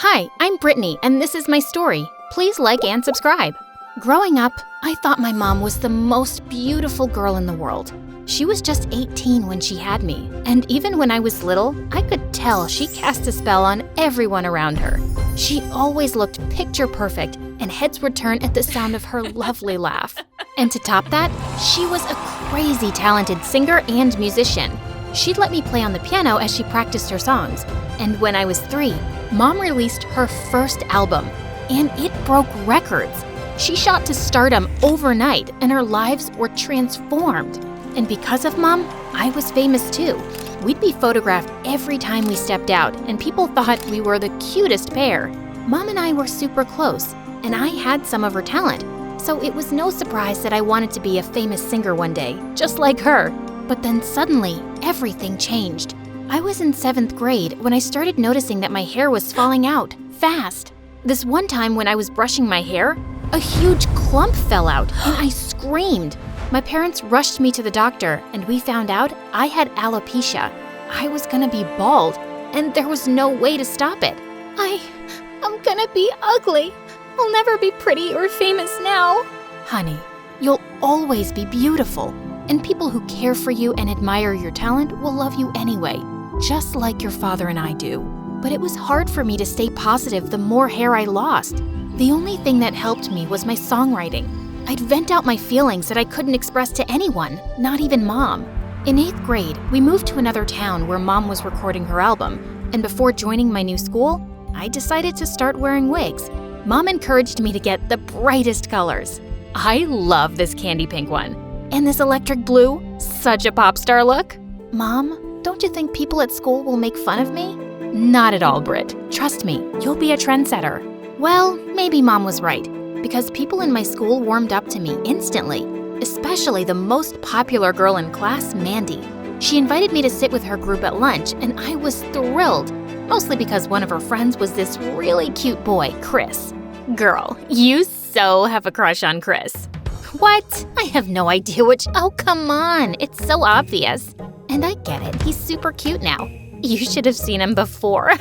Hi, I'm Brittany, and this is my story. Please like and subscribe. Growing up, I thought my mom was the most beautiful girl in the world. She was just 18 when she had me, and even when I was little, I could tell she cast a spell on everyone around her. She always looked picture perfect, and heads would turn at the sound of her lovely laugh. And to top that, she was a crazy talented singer and musician. She'd let me play on the piano as she practiced her songs, and when I was 3, Mom released her first album, and it broke records. She shot to stardom overnight, and our lives were transformed. And because of Mom, I was famous too. We'd be photographed every time we stepped out, and people thought we were the cutest pair. Mom and I were super close, and I had some of her talent, so it was no surprise that I wanted to be a famous singer one day, just like her. But then suddenly, everything changed. I was in 7th grade when I started noticing that my hair was falling out, fast. This one time when I was brushing my hair, a huge clump fell out, and I screamed. My parents rushed me to the doctor, and we found out I had alopecia. I was gonna be bald, and there was no way to stop it. I'm gonna be ugly. I'll never be pretty or famous now. Honey, you'll always be beautiful, and people who care for you and admire your talent will love you anyway, just like your father and I do. But it was hard for me to stay positive the more hair I lost. The only thing that helped me was my songwriting. I'd vent out my feelings that I couldn't express to anyone, not even Mom. In 8th grade, we moved to another town where Mom was recording her album, and before joining my new school, I decided to start wearing wigs. Mom encouraged me to get the brightest colors. I love this candy pink one. And this electric blue, such a pop star look. Mom, don't you think people at school will make fun of me? Not at all, Britt. Trust me, you'll be a trendsetter. Well, maybe Mom was right, because people in my school warmed up to me instantly, especially the most popular girl in class, Mandy. She invited me to sit with her group at lunch, and I was thrilled, mostly because one of her friends was this really cute boy, Chris. Girl, you so have a crush on Chris. What? I have no idea which. Oh, come on. It's so obvious. And I get it. He's super cute now. You should have seen him before.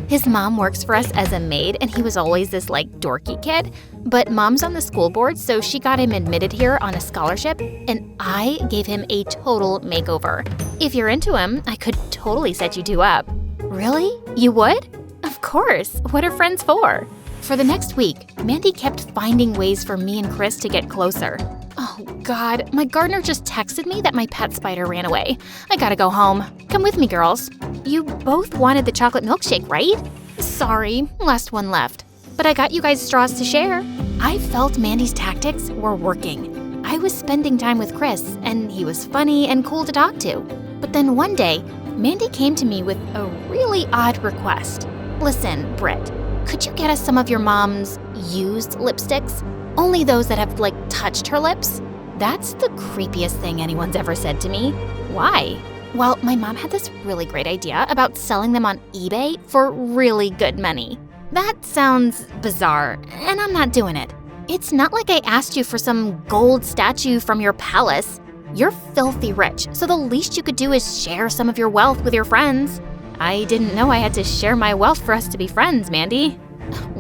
His mom works for us as a maid, and he was always this dorky kid. But Mom's on the school board, so she got him admitted here on a scholarship, and I gave him a total makeover. If you're into him, I could totally set you two up. Really? You would? Of course. What are friends for? For the next week, Mandy kept finding ways for me and Chris to get closer. Oh God, my gardener just texted me that my pet spider ran away. I gotta go home. Come with me, girls. You both wanted the chocolate milkshake, right? Sorry, last one left. But I got you guys straws to share. I felt Mandy's tactics were working. I was spending time with Chris, and he was funny and cool to talk to. But then one day, Mandy came to me with a really odd request. Listen, Britt, could you get us some of your mom's used lipsticks? Only those that have, touched her lips? That's the creepiest thing anyone's ever said to me. Why? Well, my mom had this really great idea about selling them on eBay for really good money. That sounds bizarre, and I'm not doing it. It's not like I asked you for some gold statue from your palace. You're filthy rich, so the least you could do is share some of your wealth with your friends. I didn't know I had to share my wealth for us to be friends, Mandy.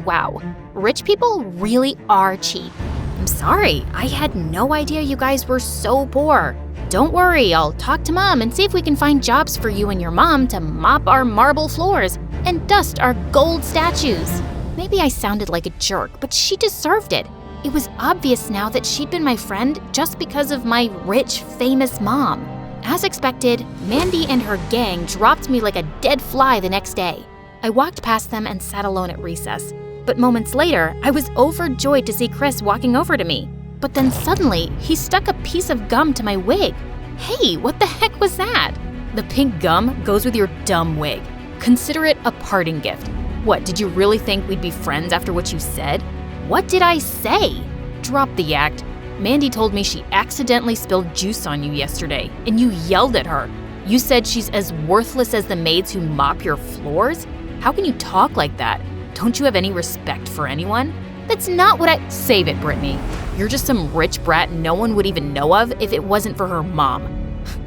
Wow, rich people really are cheap. I'm sorry, I had no idea you guys were so poor. Don't worry, I'll talk to Mom and see if we can find jobs for you and your mom to mop our marble floors and dust our gold statues. Maybe I sounded like a jerk, but she deserved it. It was obvious now that she'd been my friend just because of my rich, famous mom. As expected, Mandy and her gang dropped me like a dead fly the next day. I walked past them and sat alone at recess. But moments later, I was overjoyed to see Chris walking over to me. But then suddenly, he stuck a piece of gum to my wig. Hey, what the heck was that? The pink gum goes with your dumb wig. Consider it a parting gift. What, did you really think we'd be friends after what you said? What did I say? Drop the act. Mandy told me she accidentally spilled juice on you yesterday, and you yelled at her. You said she's as worthless as the maids who mop your floors? How can you talk like that? Don't you have any respect for anyone? That's not what I— Save it, Brittany. You're just some rich brat no one would even know of if it wasn't for her mom.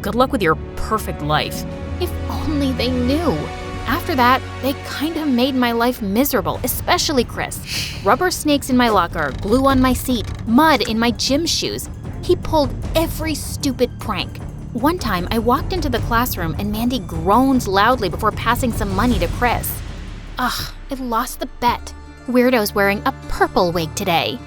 Good luck with your perfect life. If only they knew. After that, they kind of made my life miserable, especially Chris. Rubber snakes in my locker, glue on my seat, mud in my gym shoes. He pulled every stupid prank. One time, I walked into the classroom and Mandy groaned loudly before passing some money to Chris. Ugh, I lost the bet. Weirdo's wearing a purple wig today.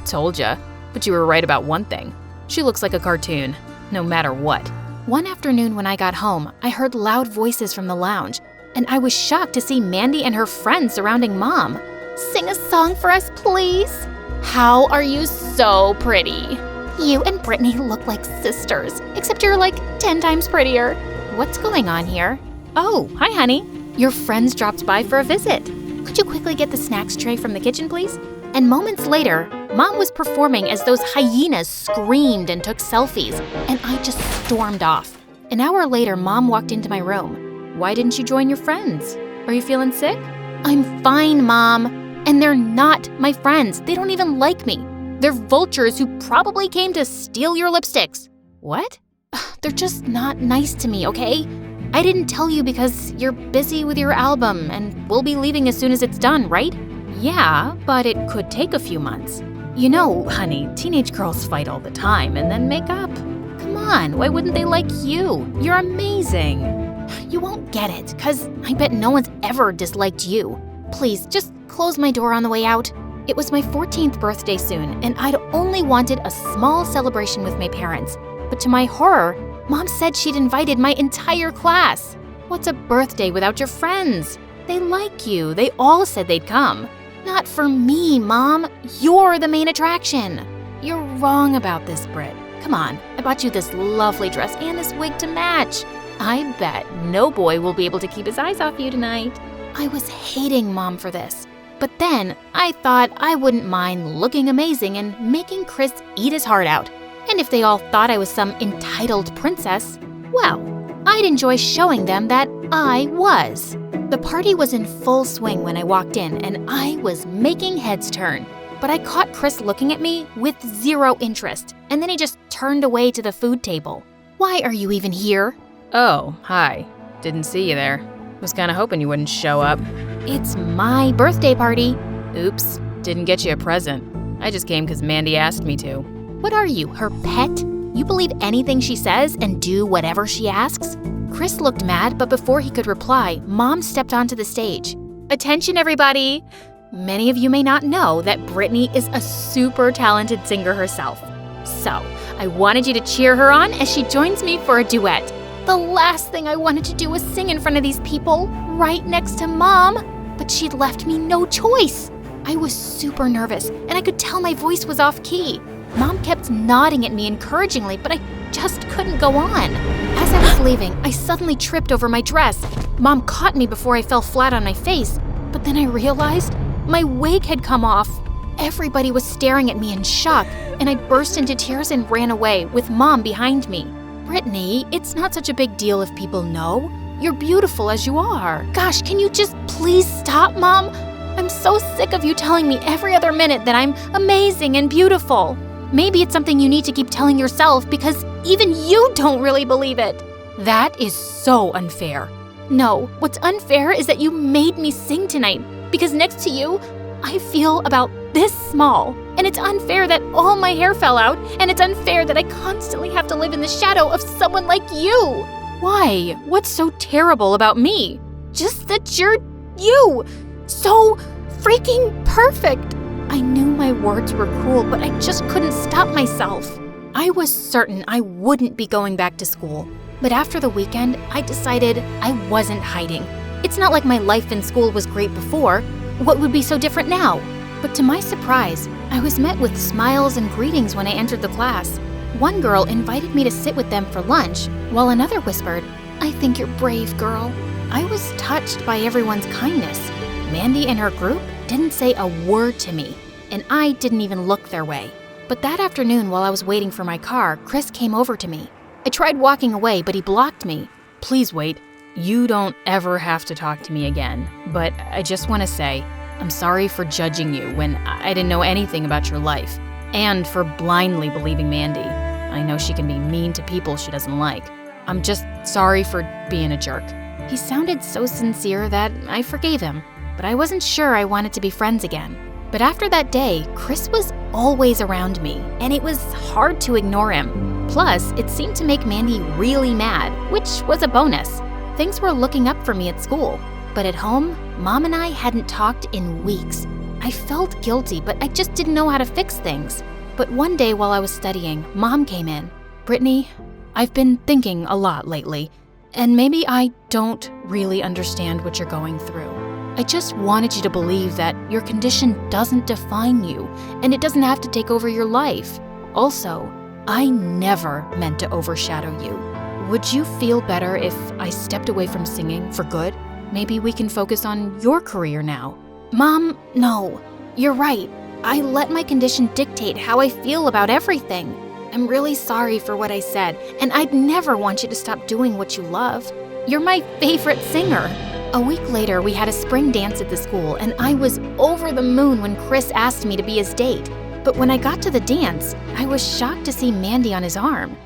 Told ya, but you were right about one thing. She looks like a cartoon, no matter what. One afternoon when I got home, I heard loud voices from the lounge, and I was shocked to see Mandy and her friends surrounding Mom. Sing a song for us, please. How are you so pretty? You and Brittany look like sisters, except you're like 10 times prettier. What's going on here? Oh, hi, honey. Your friends dropped by for a visit. Could you quickly get the snacks tray from the kitchen, please? And moments later, Mom was performing as those hyenas screamed and took selfies, and I just stormed off. An hour later, Mom walked into my room. Why didn't you join your friends? Are you feeling sick? I'm fine, Mom. And they're not my friends. They don't even like me. They're vultures who probably came to steal your lipsticks. What? They're just not nice to me, okay? I didn't tell you because you're busy with your album and we'll be leaving as soon as it's done, right? Yeah, but it could take a few months. You know, honey, teenage girls fight all the time and then make up. Come on, why wouldn't they like you? You're amazing. You won't get it, because I bet no one's ever disliked you. Please, just close my door on the way out. It was my 14th birthday soon, and I'd only wanted a small celebration with my parents. But to my horror, Mom said she'd invited my entire class. What's a birthday without your friends? They like you. They all said they'd come. Not for me, Mom. You're the main attraction. You're wrong about this, Britt. Come on, I bought you this lovely dress and this wig to match. I bet no boy will be able to keep his eyes off you tonight. I was hating Mom for this. But then I thought I wouldn't mind looking amazing and making Chris eat his heart out. And if they all thought I was some entitled princess, well, I'd enjoy showing them that I was. The party was in full swing when I walked in, and I was making heads turn. But I caught Chris looking at me with zero interest, and then he just turned away to the food table. Why are you even here? Oh, hi. Didn't see you there. Was kinda hoping you wouldn't show up. It's my birthday party. Oops, didn't get you a present. I just came because Mandy asked me to. What are you, her pet? You believe anything she says and do whatever she asks? Chris looked mad, but before he could reply, Mom stepped onto the stage. Attention, everybody! Many of you may not know that Brittany is a super talented singer herself. So, I wanted you to cheer her on as she joins me for a duet. The last thing I wanted to do was sing in front of these people, right next to Mom, but she'd left me no choice. I was super nervous, and I could tell my voice was off key. Mom kept nodding at me encouragingly, but I just couldn't go on. As I was leaving, I suddenly tripped over my dress. Mom caught me before I fell flat on my face, but then I realized my wig had come off. Everybody was staring at me in shock, and I burst into tears and ran away, with Mom behind me. Brittany, it's not such a big deal if people know. You're beautiful as you are. Gosh, can you just please stop, Mom? I'm so sick of you telling me every other minute that I'm amazing and beautiful. Maybe it's something you need to keep telling yourself because even you don't really believe it. That is so unfair. No, what's unfair is that you made me sing tonight because next to you, I feel about this small. And it's unfair that all my hair fell out, and it's unfair that I constantly have to live in the shadow of someone like you. Why? What's so terrible about me? Just that you're you. So freaking perfect. I knew my words were cruel, but I just couldn't stop myself. I was certain I wouldn't be going back to school. But after the weekend, I decided I wasn't hiding. It's not like my life in school was great before. What would be so different now? But to my surprise, I was met with smiles and greetings when I entered the class. One girl invited me to sit with them for lunch, while another whispered, "I think you're brave, girl." I was touched by everyone's kindness. Mandy and her group didn't say a word to me, and I didn't even look their way. But that afternoon while I was waiting for my car, Chris came over to me. I tried walking away, but he blocked me. Please wait. You don't ever have to talk to me again. But I just want to say, I'm sorry for judging you when I didn't know anything about your life, and for blindly believing Mandy. I know she can be mean to people she doesn't like. I'm just sorry for being a jerk. He sounded so sincere that I forgave him, but I wasn't sure I wanted to be friends again. But after that day, Chris was always around me, and it was hard to ignore him. Plus, it seemed to make Mandy really mad, which was a bonus. Things were looking up for me at school, but at home, Mom and I hadn't talked in weeks. I felt guilty, but I just didn't know how to fix things. But one day while I was studying, Mom came in. "Brittany, I've been thinking a lot lately, and maybe I don't really understand what you're going through. I just wanted you to believe that your condition doesn't define you, and it doesn't have to take over your life. Also, I never meant to overshadow you. Would you feel better if I stepped away from singing for good? Maybe we can focus on your career now." "Mom, no. You're right. I let my condition dictate how I feel about everything. I'm really sorry for what I said, and I'd never want you to stop doing what you love. You're my favorite singer." A week later, we had a spring dance at the school, and I was over the moon when Chris asked me to be his date. But when I got to the dance, I was shocked to see Mandy on his arm.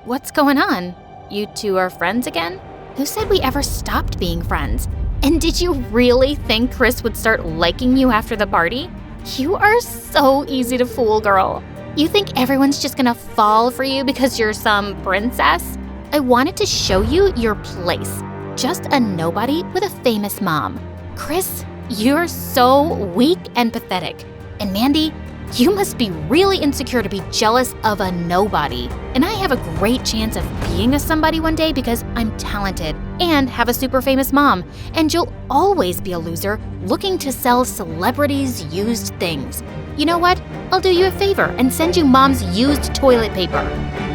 What's going on? You two are friends again?" "Who said we ever stopped being friends? And did you really think Chris would start liking you after the party? You are so easy to fool, girl. You think everyone's just gonna fall for you because you're some princess? I wanted to show you your place. Just a nobody with a famous mom. Chris, you're so weak and pathetic. And Mandy, you must be really insecure to be jealous of a nobody. And I have a great chance of being a somebody one day because I'm talented and have a super famous mom. And you'll always be a loser looking to sell celebrities' used things. You know what? I'll do you a favor and send you Mom's used toilet paper."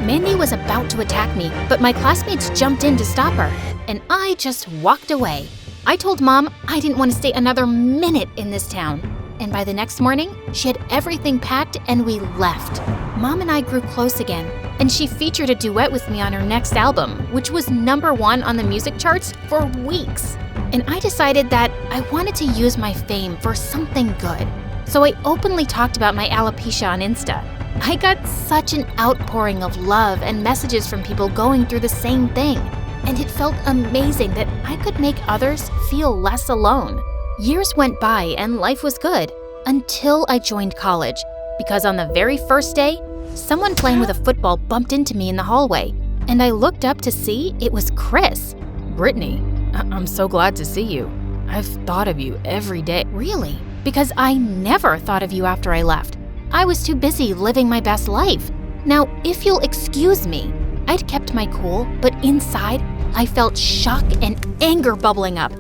Mandy was about to attack me, but my classmates jumped in to stop her, and I just walked away. I told Mom I didn't want to stay another minute in this town. And by the next morning, she had everything packed and we left. Mom and I grew close again, and she featured a duet with me on her next album, which was #1 on the music charts for weeks. And I decided that I wanted to use my fame for something good. So I openly talked about my alopecia on Insta. I got such an outpouring of love and messages from people going through the same thing. And it felt amazing that I could make others feel less alone. Years went by and life was good until I joined college, because on the very first day, someone playing with a football bumped into me in the hallway, and I looked up to see it was Chris. "Brittany, I'm so glad to see you. I've thought of you every day." "Really? Because I never thought of you after I left. I was too busy living my best life. Now, if you'll excuse me." I'd kept my cool, but inside, I felt shock and anger bubbling up.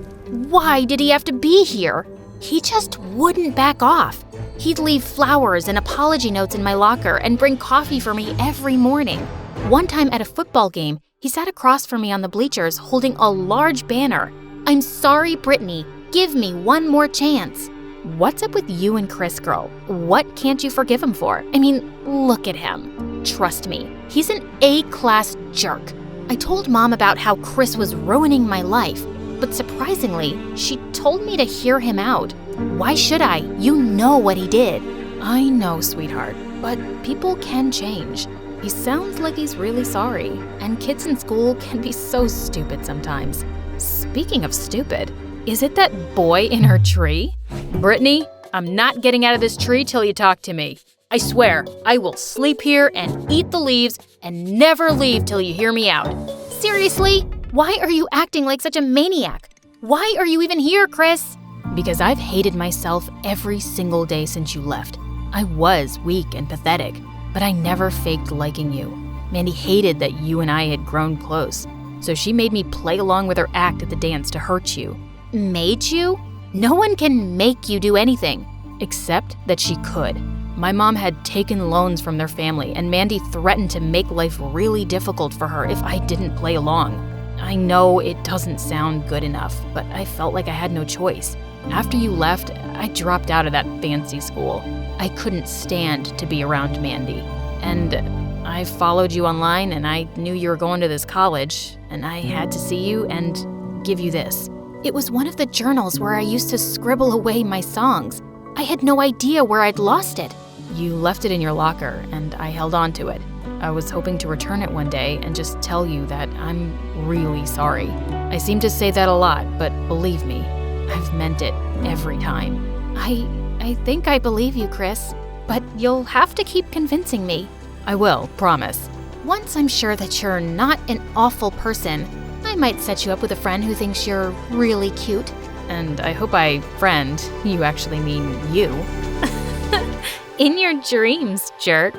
Why did he have to be here? He just wouldn't back off. He'd leave flowers and apology notes in my locker and bring coffee for me every morning. One time at a football game, he sat across from me on the bleachers holding a large banner. "I'm sorry, Brittany. Give me one more chance." What's up with you and Chris, girl? What can't you forgive him for? I mean, look at him. Trust me, he's an A-class jerk. I told Mom about how Chris was ruining my life, but surprisingly, she told me to hear him out. Why should I? You know what he did. I know, sweetheart, but people can change. He sounds like he's really sorry, and kids in school can be so stupid sometimes. Speaking of stupid, is it that boy in her tree? Brittany, I'm not getting out of this tree till you talk to me. I swear, I will sleep here and eat the leaves and never leave till you hear me out. Seriously? Why are you acting like such a maniac? Why are you even here, Chris? Because I've hated myself every single day since you left. I was weak and pathetic, but I never faked liking you. Mandy hated that you and I had grown close, so she made me play along with her act at the dance to hurt you. Made you? No one can make you do anything. Except that she could. My mom had taken loans from their family, and Mandy threatened to make life really difficult for her if I didn't play along. I know it doesn't sound good enough, but I felt like I had no choice. After you left, I dropped out of that fancy school. I couldn't stand to be around Mandy. And I followed you online, and I knew you were going to this college, and I had to see you and give you this. It was one of the journals where I used to scribble away my songs. I had no idea where I'd lost it. You left it in your locker, and I held on to it. I was hoping to return it one day and just tell you that I'm really sorry. I seem to say that a lot, but believe me, I've meant it every time. I think I believe you, Chris, but you'll have to keep convincing me. I will, promise. Once I'm sure that you're not an awful person, I might set you up with a friend who thinks you're really cute. And I hope by friend, you actually mean you. In your dreams, jerk.